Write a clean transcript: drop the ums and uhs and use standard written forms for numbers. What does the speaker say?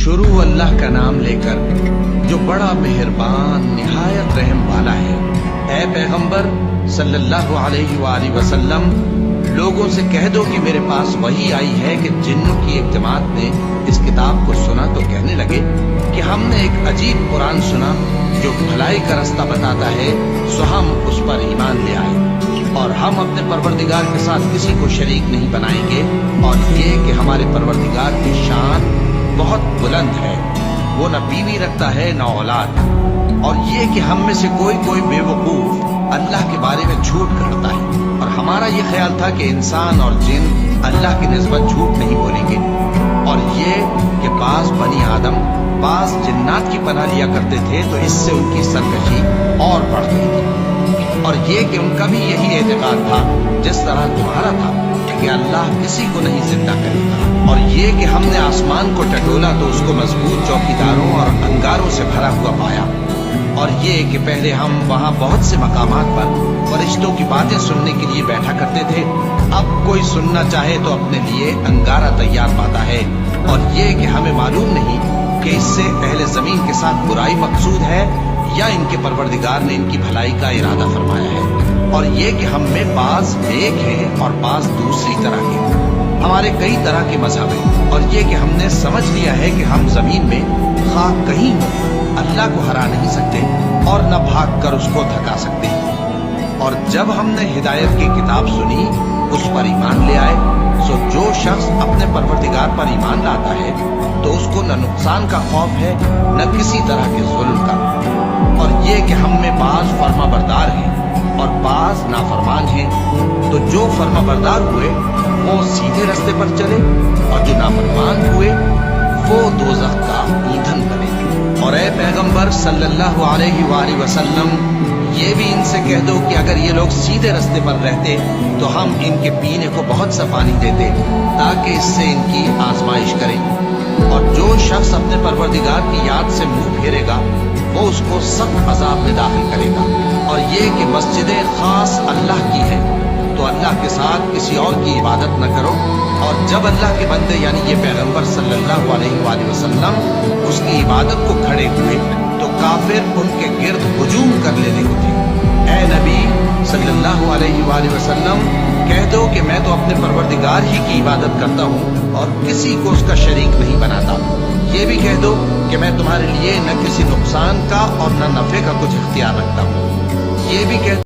शुरू अल्लाह का नाम लेकर जो बड़ा मेहरबान निहायत रहम वाला है। ऐ पैगंबर सल्लल्लाहु अलैहि वसल्लम, लोगों से कह दो कि मेरे पास वही आई है कि जिन्नों की एक जमात ने इस किताब को सुना तो कहने लगे कि हमने एक अजीब कुरान सुना जो भलाई का रास्ता बताता है, सो हम उस पर ईमान ले आए और हम अपने परवरदिगार के साथ किसी को शरीक नहीं बनाएंगे। और ये कि हमारे परवरदिगार की शान बहुत बुलंद है, वो न बीवी रखता है न औलाद। और ये कि हम में से कोई बेवकूफ अल्लाह के बारे में झूठ गढ़ता है, और हमारा ये ख्याल था कि इंसान और जिन अल्लाह की निस्बत झूठ नहीं बोलेंगे। और ये कि बाज बनी आदम बाज जिन्नात की पनाह लिया करते थे, तो इससे उनकी सरकशी और बढ़ गई थी। और ये कि उनका भी यही एतकाद था जिस तरह तुम्हारा था कि अल्लाह किसी को नहीं जिंदा करेगा। और ये कि हमने आसमान को टटोला तो उसको मजबूत चौकीदारों और अंगारों से भरा हुआ पाया। और ये कि पहले हम वहाँ बहुत से मकामात पर फरिश्तों की बातें सुनने के लिए बैठा करते थे, अब कोई सुनना चाहे तो अपने लिए अंगारा तैयार पाता है। और ये कि हमें मालूम नहीं कि इससे अहले जमीन के साथ बुराई मकसूद है या इनके परवरदिगार ने इनकी भलाई का इरादा फरमाया है। और ये कि हम में बाज एक हैं और बाज दूसरी तरह के, हमारे कई तरह के मजहब हैं। और ये कि हमने समझ लिया है कि हम जमीन में खा कहीं हो अल्लाह को हरा नहीं सकते और न भाग कर उसको थका सकते। और जब हमने हिदायत की किताब सुनी उस पर ईमान ले आए। सो जो शख्स अपने परवरदिगार पर ईमान लाता है तो उसको न नुकसान का खौफ है न किसी तरह के जुल्म का। और ये कि हम में बाज फर्मा बरदार हैं और बाज नाफरमान हैं, तो जो फर्मा बरदार हुए वो सीधे रास्ते पर चले और जो नाफरमान हुए वो दोज़ख का ईंधन बने। और ऐ पैगंबर सल्लल्लाहु अलैहि वसल्लम, ये भी इनसे कह दो कि अगर ये लोग सीधे रास्ते पर रहते तो हम इनके पीने को बहुत सा पानी देते ताकि इससे इनकी आजमाइश करें। और जो शख्स अपने परवरदिगार की याद से मुंह फेरेगा वो उसको सख्त अजाब में दाखिल करेगा। और ये कि मस्जिदें खास अल्लाह की है, तो अल्लाह के साथ किसी और की इबादत न करो। और जब अल्लाह के बंदे यानी ये पैगंबर सल्लल्लाहु अलैहि वसल्लम उसकी इबादत को खड़े हुए तो काफिर उनके गिर्द हुजूम कर लेने को थे। ऐ नबी सल्लल्लाहु अलैहि वसल्लम, कह दो कि मैं तो अपने परवरदिगार ही की इबादत करता हूँ और किसी को उसका शरीक नहीं बनाता। ये भी कह दो कि मैं तुम्हारे लिए न किसी नुकसान का और न नफे का कुछ इख्तियार रखता हूँ। ये भी कह